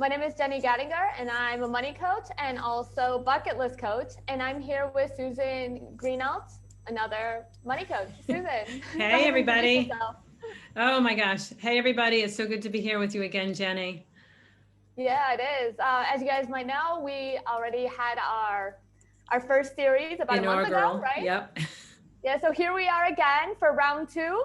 My name is Jenny Gattinger, and I'm a money coach and also bucket list coach. And I'm here with Susan Greenhalgh, another money coach. Susan, go Hey, ahead and introduce everybody. yourself. Oh my gosh. Hey, everybody. It's so good to be here with you again, Jenny. Yeah, it is. As you guys might know, we already had our first series about a month ago, Inaugural. right? Yep. Yeah, so here we are again for round two.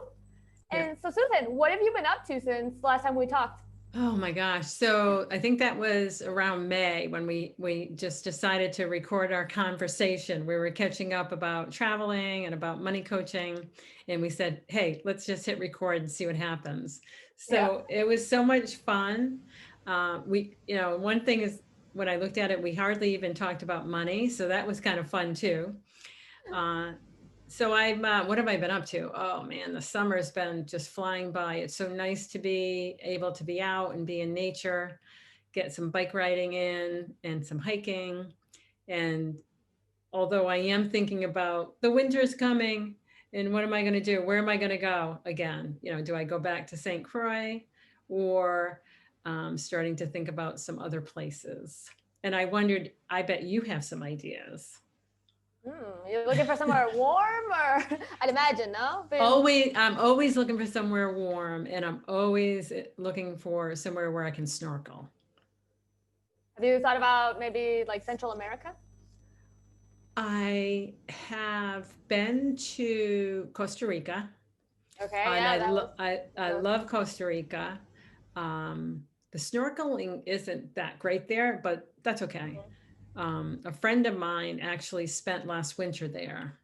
Yep. And so, Susan, what have you been up to since last time we talked? Oh my gosh. So I think that was around May when we just decided to record our conversation. We were catching up about traveling and about money coaching. And we said, hey, let's just hit record and see what happens. Yeah. So it was so much fun. One thing is when I looked at it, we hardly even talked about money. So that was kind of fun too. Uh, what have I been up to? Oh man, the summer's been just flying by. It's so nice to be able to be out and be in nature, get some bike riding in and some hiking. And although I am thinking about the winter's coming and what am I going to do? Where am I going to go again? Do I go back to St. Croix or starting to think about some other places? And I wondered, I bet you have some ideas. You're looking for somewhere warm, or I'd imagine, no? I'm always looking for somewhere warm, and I'm always looking for somewhere where I can snorkel. Have you thought about maybe like Central America? I have been to Costa Rica, Okay, and yeah, that was. I love Costa Rica. The snorkeling isn't that great there, but that's okay. A friend of mine actually spent last winter there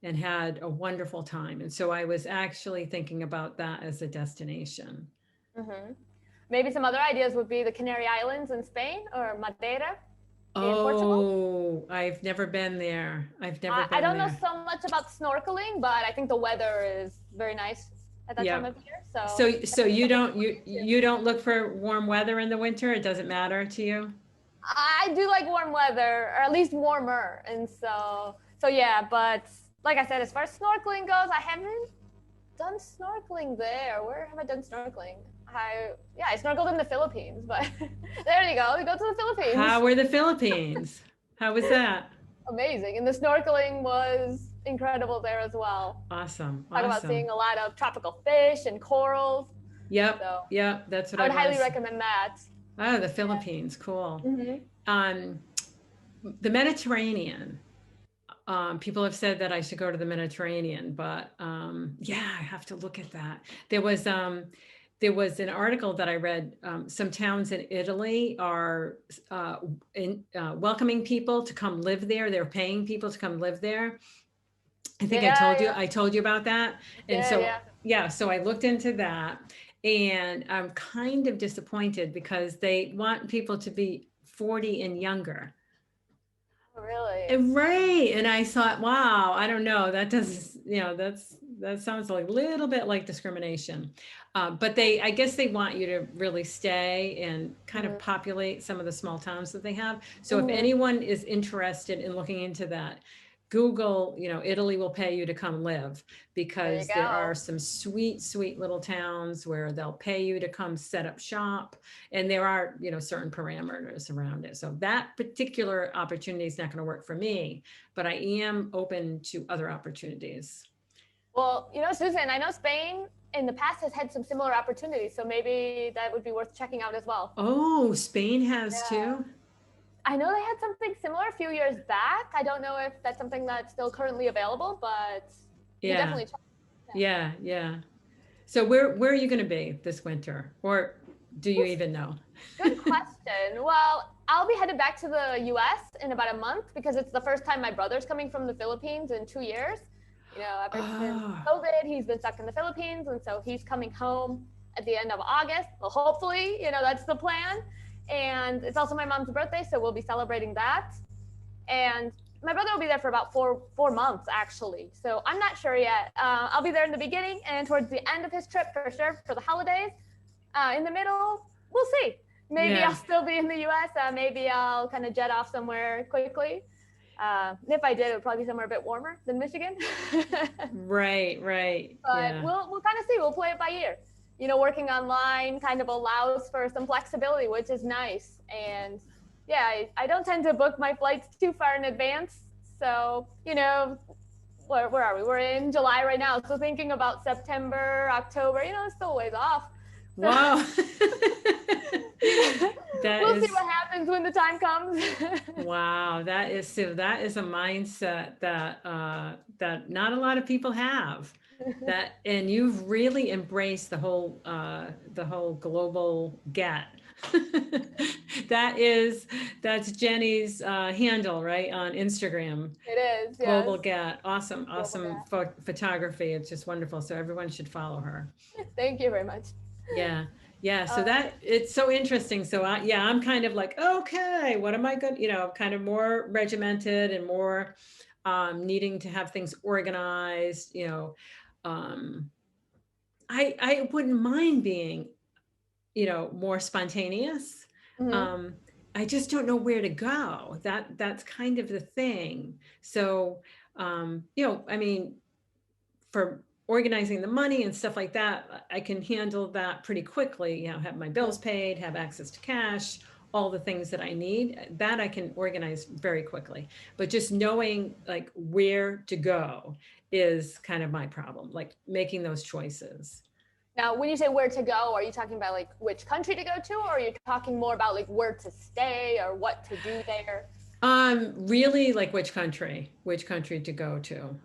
and had a wonderful time. And so I was actually thinking about that as a destination. Mm-hmm. Maybe some other ideas would be the Canary Islands in Spain or Madeira in Portugal. Oh, I've never been there. I've never I been don't know there. so much about snorkeling, but I think the weather is very nice at that time Yeah. of year. So So definitely you something to don't look you into. you don't look for warm weather in the winter? It doesn't matter to you? I do like warm weather, or at least warmer, and so yeah. But like I said, as far as snorkeling goes, I haven't done snorkeling there. Where have I done snorkeling? I snorkeled in the Philippines, but there you go. We go to the Philippines. How were the Philippines? How was that? Amazing. And the snorkeling was incredible there as well. Awesome. Talk about Awesome. seeing a lot of tropical fish and corals. Yep. So Yep. That's what I I would want to highly see. recommend that. Oh, the Philippines. Cool. Mm-hmm. Um, the Mediterranean. People have said that I should go to the Mediterranean, but yeah, I have to look at that. There was an article that I read. Some towns in Italy are welcoming people to come live there. They're paying people to come live there. I think Yeah, yeah, I told you about that. And yeah, so, yeah. yeah, so I looked into that and I'm kind of disappointed because they want people to be 40 and younger. Oh, really? Right. And I thought, wow, I don't know. That does, that sounds like a little bit like discrimination. But I guess they want you to really stay and kind of Mm-hmm. populate some of the small towns that they have. So if Mm-hmm. anyone is interested in looking into that, Google, Italy will pay you to come live There you because there go. are some sweet, sweet little towns where they'll pay you to come set up shop. And there are, certain parameters around it. So that particular opportunity is not going to work for me, but I am open to other opportunities. Well, Susan, I know Spain in the past has had some similar opportunities, so maybe that would be worth checking out as well. Oh, Spain has Yeah. too? I know they had something similar a few years back. I don't know if that's something that's still currently available, but you Yeah. definitely check. Yeah. Yeah. Yeah. So where are you going to be this winter? Or do you Oof, even know? good question. Well, I'll be headed back to the US in about a month because it's the first time my brother's coming from the Philippines in 2 years. Ever since Oh, COVID, he's been stuck in the Philippines, and so he's coming home at the end of August. Well, hopefully, that's the plan. And it's also my mom's birthday, so we'll be celebrating that. And my brother will be there for about four months actually. So I'm not sure yet. I'll be there in the beginning and towards the end of his trip for sure for the holidays. In the middle, we'll see. Maybe I'll yeah. still be in the U.S. Maybe I'll kind of jet off somewhere quickly. If I did, it would probably be somewhere a bit warmer than Michigan. Right, right. But Yeah. we'll kind of see. We'll play it by ear. working online kind of allows for some flexibility, which is nice. And yeah, I don't tend to book my flights too far in advance. So, where are we? We're in July right now. So thinking about September, October, it's still a ways off. Wow. We'll see what happens when the time comes. Wow, that is a mindset that not a lot of people have. And you've really embraced the whole global get. That's Jenny's handle, right, on Instagram. It is, yes. Global get. Awesome Get. photography. It's just wonderful. So everyone should follow her. Thank you very much. Yeah. So it's so interesting. So I'm kind of like, okay, what am I going, kind of more regimented and more needing to have things organized, I wouldn't mind being, more spontaneous. Mm-hmm. I just don't know where to go. That's kind of the thing. So, I mean, for organizing the money and stuff like that, I can handle that pretty quickly, have my bills paid, have access to cash, all the things that I need, that I can organize very quickly. But just knowing like where to go is kind of my problem, like making those choices. Now, when you say where to go, are you talking about like which country to go to, or are you talking more about like where to stay or what to do there? Really like which country to go to.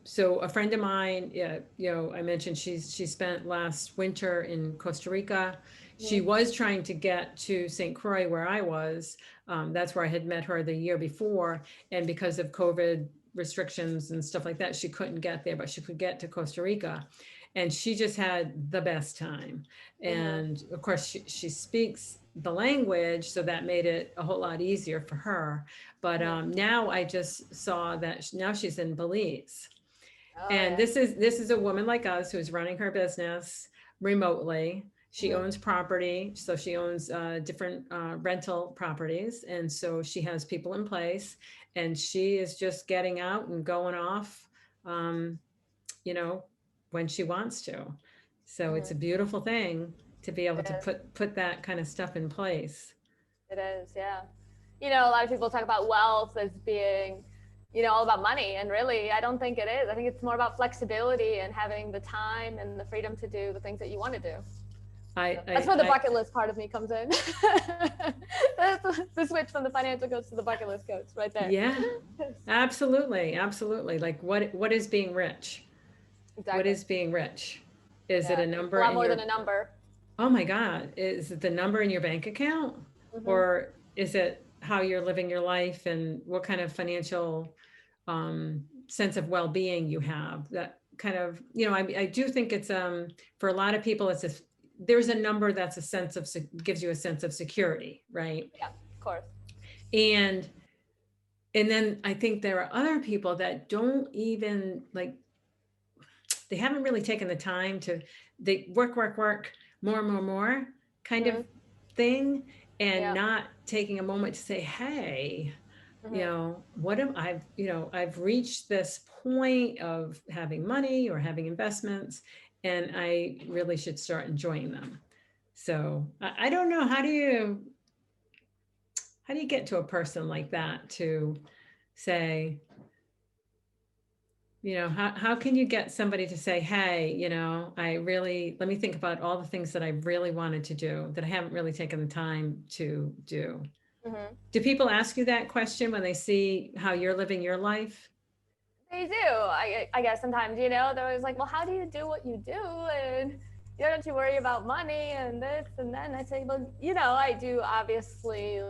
So a friend of mine, I mentioned she spent last winter in Costa Rica. She was trying to get to St. Croix where I was. That's where I had met her the year before. And because of COVID restrictions and stuff like that, she couldn't get there, but she could get to Costa Rica. And she just had the best time. And of course, she speaks the language, so that made it a whole lot easier for her. But now I just saw that now she's in Belize. And this is a woman like us who's running her business remotely. She owns property, so she owns different rental properties, and so she has people in place, and she is just getting out and going off, when she wants to. So it's a beautiful thing to be able to put that kind of stuff in place. It is, yeah. A lot of people talk about wealth as being, all about money. And really, I don't think it is. I think it's more about flexibility and having the time and the freedom to do the things that you want to do. That's where the bucket list part of me comes in. The switch from the financial coach to the bucket list coach right there. Yeah, absolutely. Like what is being rich? Exactly. What is being rich? Is it a number? A lot more than a number. Oh my God. Is it the number in your bank account? Or is it how you're living your life and what kind of financial sense of well-being you have? That kind of, I do think it's for a lot of people, there's a number that's gives you a sense of security, right? Yeah, of course. And then I think there are other people that don't even they haven't really taken the time they work, more kind of thing, and not taking a moment to say, hey, what am I've reached this point of having money or having investments, and I really should start enjoying them. So I don't know, how do you get to a person like that to say, how can you get somebody to say, hey, let me think about all the things that I really wanted to do that I haven't really taken the time to do. Do people ask you that question when they see how you're living your life? They do. I guess sometimes, they're always like, well, how do you do what you do? And, don't you worry about money and this and then? I say, well, I do obviously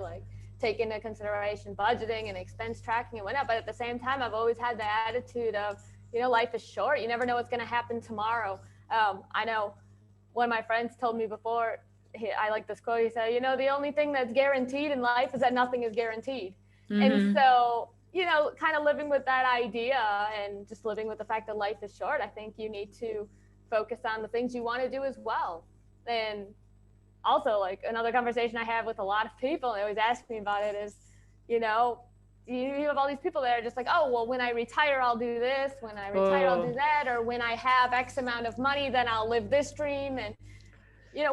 take into consideration budgeting and expense tracking and whatnot. But at the same time, I've always had the attitude of, life is short. You never know what's going to happen tomorrow. I know one of my friends told me before, I like this quote. He said, the only thing that's guaranteed in life is that nothing is guaranteed. And so, kind of living with that idea and just living with the fact that life is short, I think you need to focus on the things you want to do as well. And also, another conversation I have with a lot of people, and they always ask me about it, is, you have all these people that are just like, oh, well, when I retire, I'll do this. When I retire, I'll do that. Or when I have X amount of money, then I'll live this dream. And,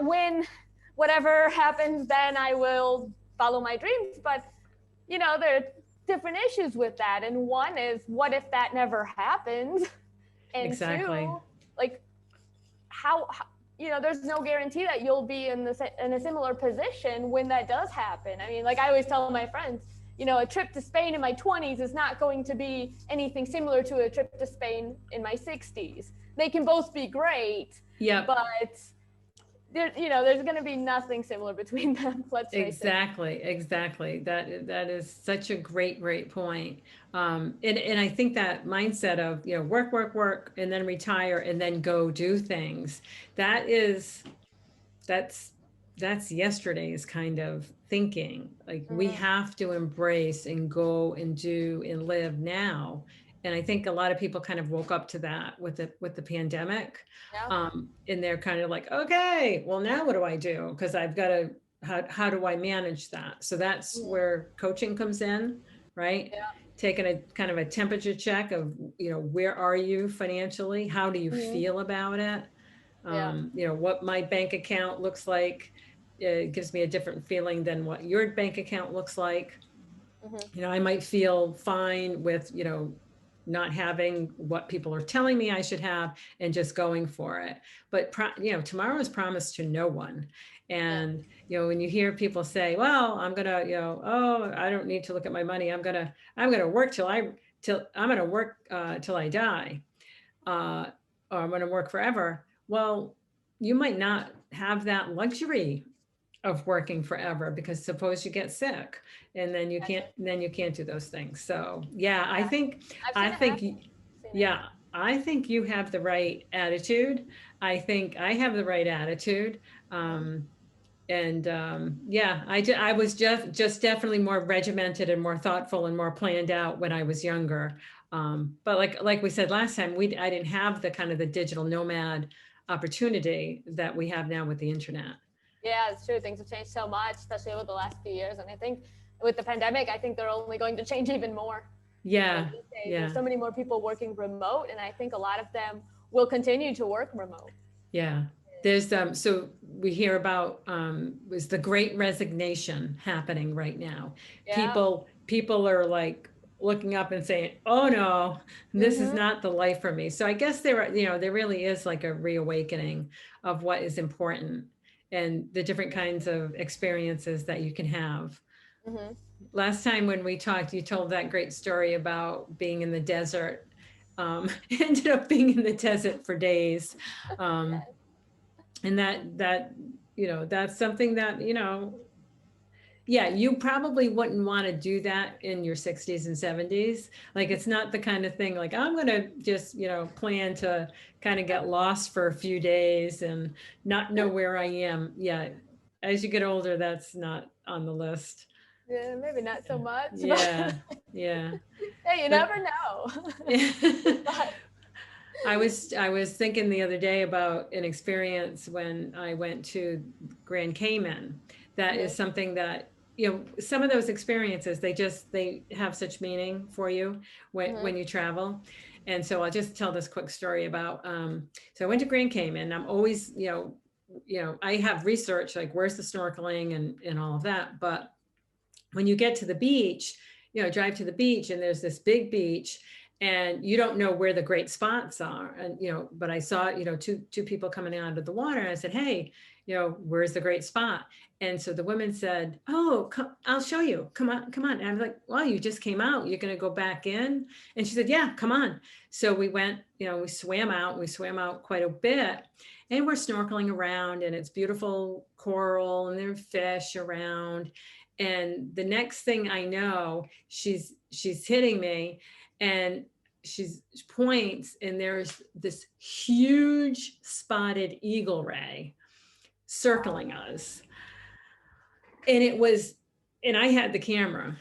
when whatever happens, then I will follow my dreams. But, there are different issues with that. And one is, what if that never happens? And Exactly. two, like, how there's no guarantee that you'll be in a similar position when that does happen. I mean, like I always tell my friends, a trip to Spain in my 20s is not going to be anything similar to a trip to Spain in my 60s. They can both be great, but there's going to be nothing similar between them. Let's face it. Exactly. That is such a great point. And I think that mindset of, work, and then retire and then go do things, that's yesterday's kind of thinking. Like we have to embrace and go and do and live now. And I think a lot of people kind of woke up to that with the pandemic. Yeah. And they're kind of like, okay, well, now what do I do? Because I've got to, how do I manage that? So that's where coaching comes in, right? Yeah. Taking a kind of a temperature check of, where are you financially? How do you feel about it? What my bank account looks like, it gives me a different feeling than what your bank account looks like. I might feel fine with, not having what people are telling me I should have and just going for it. But, tomorrow is promised to no one. And, when you hear people say, well, I'm going to, oh, I don't need to look at my money. I'm going to work till I die. Or I'm going to work forever. Well, you might not have that luxury of working forever, because suppose you get sick and then you can't do those things. So I think you have the right attitude. I think I have the right attitude. I was just definitely more regimented and more thoughtful and more planned out when I was younger. But like we said last time, I didn't have the kind of the digital nomad opportunity that we have now with the internet. Yeah, it's true. Things have changed so much, especially over the last few years. And I think with the pandemic, I think they're only going to change even more. Yeah. There's so many more people working remote, and I think a lot of them will continue to work remote. Yeah. There's so we hear about was the great resignation happening right now. Yeah. People are like looking up and saying, oh no, this is not the life for me. So I guess there really is like a reawakening of what is important and the different kinds of experiences that you can have. Last time when we talked, you told that great story about being in the desert. Ended up being in the desert for days. And that that's something that, you probably wouldn't want to do that in your 60s and 70s. Like, it's not the kind of thing like, I'm going to just, plan to kind of get lost for a few days and not know where I am. Yeah. As you get older, that's not on the list. Yeah, maybe not so much. Yeah. Hey, you never know. I was thinking the other day about an experience when I went to Grand Cayman. That is something that, some of those experiences, they have such meaning for you when you travel. And so I'll just tell this quick story about, so I went to Grand Cayman. I'm always, I have research, like where's the snorkeling and all of that. But when you get to the beach, drive to the beach and there's this big beach and you don't know where the great spots are. And, but I saw, two people coming out of the water and I said, hey, where's the great spot? And so the woman said, oh, I'll show you. Come on. And I was like, well, you just came out. You're going to go back in? And she said, yeah, come on. So we went, we swam out quite a bit and we're snorkeling around and it's beautiful coral and there are fish around. And the next thing I know, she's hitting me and she points and there's this huge spotted eagle ray circling us. And I had the camera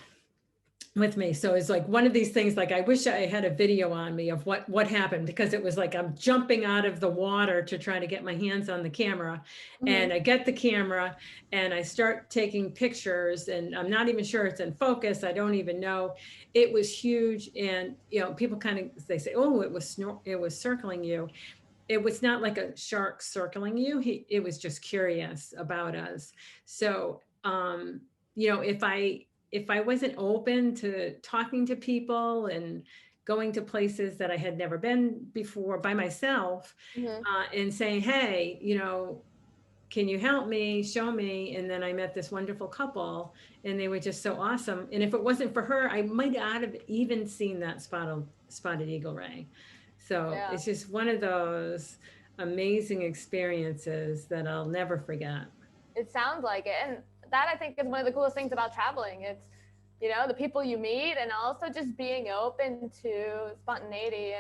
with me. So it's like one of these things, like I wish I had a video on me of what happened, because it was like I'm jumping out of the water to try to get my hands on the camera. And I get the camera and I start taking pictures, and I'm not even sure it's in focus. I don't even know. It was huge. And, you know, people kind of, they say, oh, it was circling you. It was not like a shark circling you. It was just curious about us. So, you know, if I wasn't open to talking to people and going to places that I had never been before by myself, and saying, hey, you know, can you help me, show me? And then I met this wonderful couple, and they were just so awesome. And if it wasn't for her, I might not have even seen that spotted eagle ray. So Yeah. it's just one of those amazing experiences that I'll never forget. It sounds like it. And that I think is one of the coolest things about traveling. It's, you know, the people you meet, and also just being open to spontaneity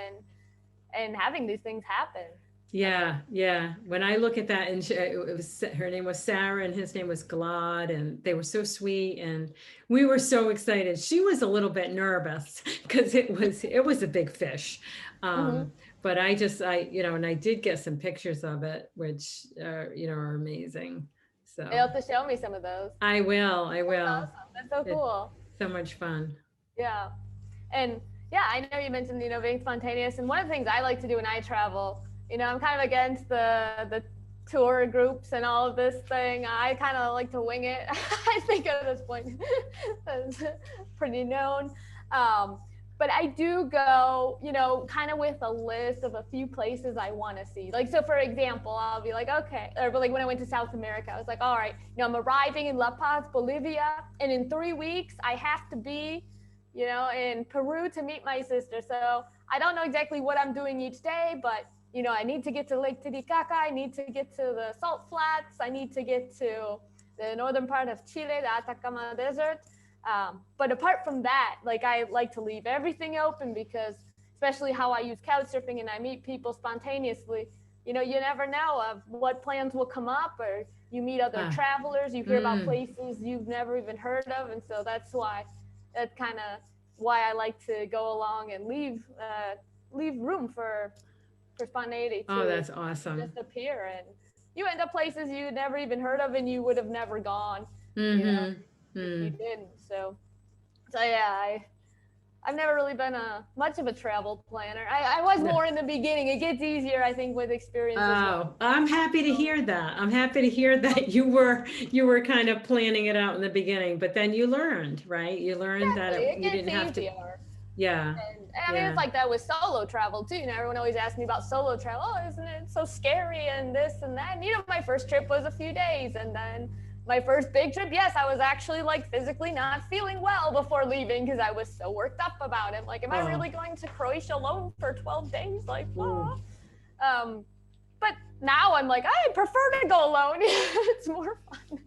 and having these things happen. Yeah, yeah. When I look at that, and it was, her name was Sarah, and his name was Glad, and they were so sweet, and we were so excited. She was a little bit nervous because it was a big fish, Mm-hmm. but you know, and I did get some pictures of it, which you know, are amazing. You'll So have to show me some of those. I will, I That's will. awesome. That's so It's cool. so much fun. Yeah. And yeah, I know you mentioned, you know, being spontaneous. And one of the things I like to do when I travel, you know, I'm kind of against the tour groups and all of this thing. I kind of like to wing it. I think at this point that's pretty known. Um, but I do go, you know, kind of with a list of a few places I want to see. Like, so for example, I'll be like, okay, or like when I went to South America, I was like, all right, you know, I'm arriving in La Paz, Bolivia, and in 3 weeks I have to be, you know, in Peru to meet my sister. So I don't know exactly what I'm doing each day, but you know, I need to get to Lake Titicaca. I need to get to the salt flats. I need to get to the northern part of Chile, the Atacama Desert. But apart from that, like I like to leave everything open, because especially how I use couch surfing and I meet people spontaneously, you know, you never know of what plans will come up, or you meet other Ah, travelers, you hear about places you've never even heard of. And so that's kind of why I like to go along and leave room for spontaneity oh, to that's awesome. just appear, and you end up places you never even heard of, and you would have never gone, you know, if you Mm. didn't. So yeah, I've never really been much of a travel planner. I was No. more in the beginning. It gets easier, I think, with experience as well. Oh, I'm happy to hear that. I'm happy to hear that you were kind of planning it out in the beginning, but then you learned, right? You learned that Exactly, it you gets didn't have to. easier. Yeah, And I mean, it's yeah. like that with solo travel too. You know, everyone always asks me about solo travel. Oh, isn't it so scary and this and that? And you know, my first trip was a few days, and then my first big trip, yes, I was actually like physically not feeling well before leaving because I was so worked up about it. Like, am I Oh, really going to Croatia alone for 12 days? Like, ooh. ah. But now I'm like, I prefer to go alone. It's more fun.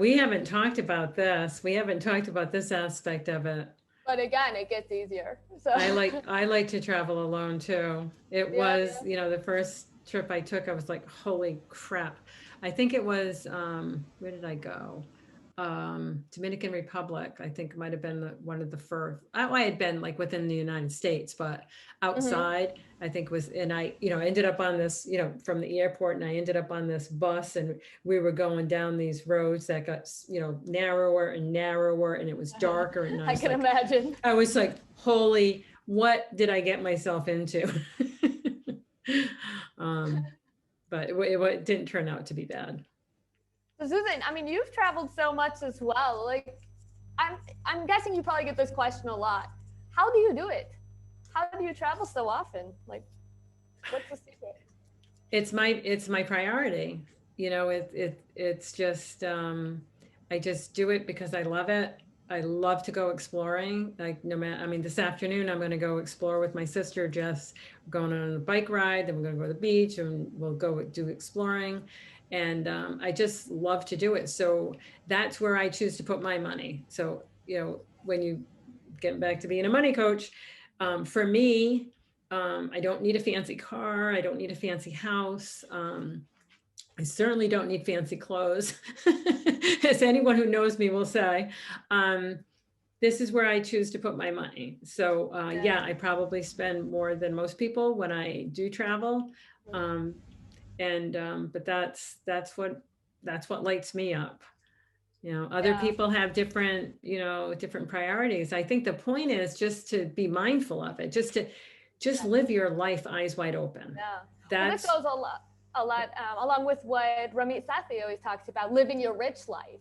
We haven't talked about this. We haven't talked about this aspect of it. But again, it gets easier. So I like to travel alone too. It yeah, was, you know, the first trip I took, I was like, holy crap. I think it was, where did I go? Dominican Republic. I think might have been one of the first. I had been like within the United States, but mm-hmm. outside, I think was, and I, you know, ended up on this, you know, from the airport, and I ended up on this bus, and we were going down these roads that got, you know, narrower and narrower, and it was darker, and I can imagine. I was like, holy, what did I get myself into? um, but it didn't turn out to be bad. So Susan, I mean, you've traveled so much as well. Like, I'm I'm guessing you probably get this question a lot. How do you do it? How do you travel so often? Like, what's the secret? It's my priority. You know, it's just I just do it because I love it. I love to go exploring. Like no matter, I mean, this afternoon I'm going to go explore with my sister Jess. We're going on a bike ride, then we're going to go to the beach, and we'll go do exploring. And I just love to do it. So that's where I choose to put my money. So you know, when you get back to being a money coach, for me, I don't need a fancy car. I don't need a fancy house. I certainly don't need fancy clothes, as anyone who knows me will say. Um, this is where I choose to put my money. So Yeah. yeah, I probably spend more than most people when I do travel. Um, but that's what lights me up. Other Yeah. people have different, different priorities. I think the point is just to be mindful of it, just live your life eyes wide open. Yeah. Well, this That's goes a lot along with what Ramit Sethi always talks about, living your rich life.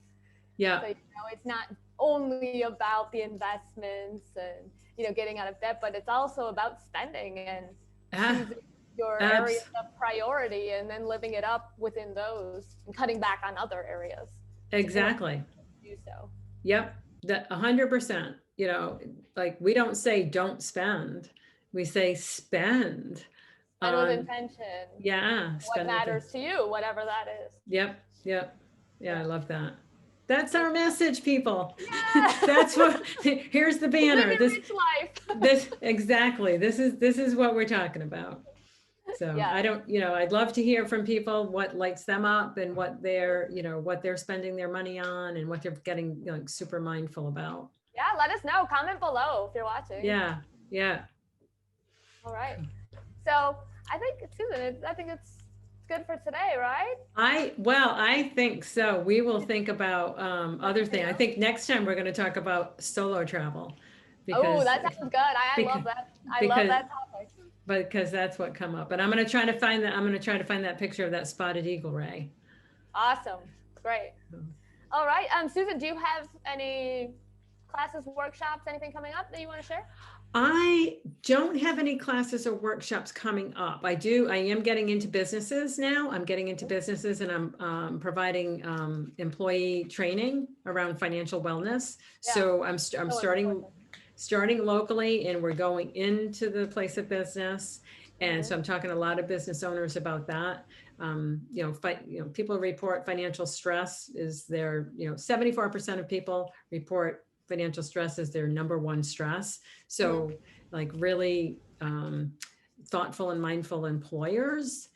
yeah. So, it's not only about the investments and, getting out of debt, but it's also about spending and choosing your areas of priority and then living it up within those and cutting back on other areas. Exactly. Do so. Yep. That 100%, like we don't say don't spend. We say spend. And with intention. Yeah. What matters to you, whatever that is. Yep. Yep. Yeah. I love that. That's our message, people. Yeah. That's what, here's the banner. Live your rich life. Exactly. This is what we're talking about. So Yeah. I'd love to hear from people what lights them up and what they're spending their money on and what they're getting super mindful about. Yeah, let us know. Comment below if you're watching. Yeah. Yeah. All right. So I think, Susan, it's good for today, right? I think so. We will think about other things. I think next time we're going to talk about solo travel. Oh, that sounds good. I love that. I love that topic. Because that's what come up. And I'm going to try to find that picture of that spotted eagle ray. Awesome. Great. All right. Susan, do you have any classes, workshops, anything coming up that you want to share? I don't have any classes or workshops coming up. I am getting into businesses now. I'm getting into businesses and I'm providing employee training around financial wellness. Yeah. So I'm starting locally, and we're going into the place of business. And so I'm talking to a lot of business owners about that. People report financial stress is their, 74% of people report financial stress as their number one stress. So like really thoughtful and mindful employers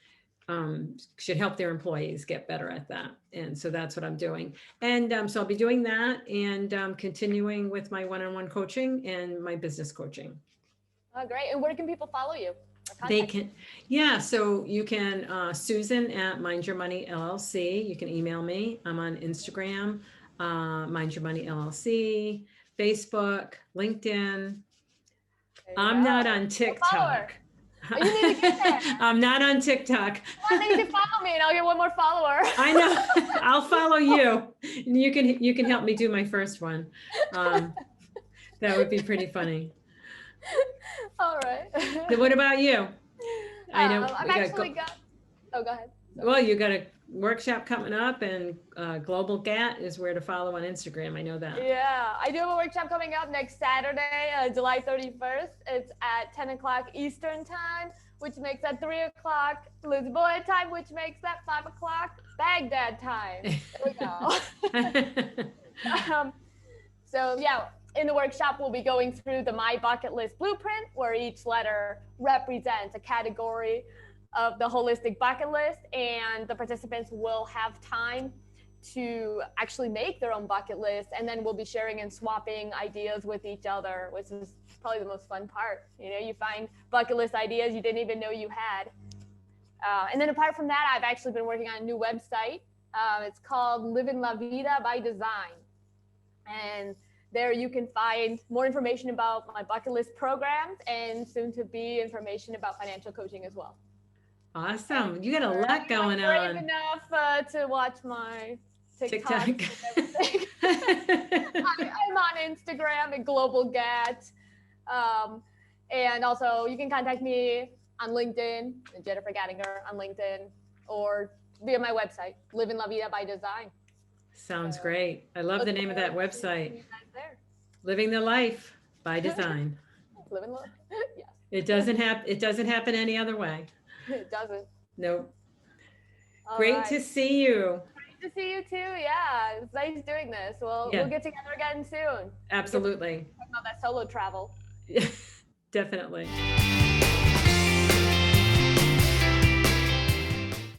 should help their employees get better at that. And so that's what I'm doing. And so I'll be doing that and continuing with my one-on-one coaching and my business coaching. Oh, great. And where can people follow you? They can, yeah. So you can, Susan at Mind Your Money LLC. You can email me. I'm on Instagram, Mind Your Money LLC, Facebook, LinkedIn. I'm not on TikTok. You need to get there. I'm not on TikTok. Well, then you can follow me and I'll get one more follower. I know. I'll follow you. You can help me do my first one. That would be pretty funny. All right. So what about you? I know. I've actually got. Oh, go ahead. Well, you got a workshop coming up, and Global GAT is where to follow on Instagram. I know that. Yeah, I do have a workshop coming up next Saturday, July 31st. It's at 10 o'clock Eastern time, which makes that 3 o'clock Lisboa time, which makes that 5 o'clock Baghdad time. There we go. So yeah, in the workshop, we'll be going through the My Bucket List Blueprint, where each letter represents a category of the holistic bucket list, and the participants will have time to actually make their own bucket list, and then we'll be sharing and swapping ideas with each other, which is probably the most fun part. You find bucket list ideas you didn't even know you had. And then apart from that, I've actually been working on a new website. It's called Living La Vida by Design. And there you can find more information about my bucket list programs and soon to be information about financial coaching as well. Awesome. You got a lot going I'm on. brave enough to watch my TikTok. And everything. I'm on Instagram at Global GAT. And also you can contact me on LinkedIn, Jennifer Gattinger on LinkedIn, or via my website, Living La Vida by Design. Sounds great. I love the name of that website. Living the Life by Design. Living the life. Yes. It doesn't happen any other way. It doesn't. Nope. All Great right. to see you. Great to see you too. Yeah, it's nice doing this. We'll get together again soon. Absolutely. Talk about that solo travel. Definitely.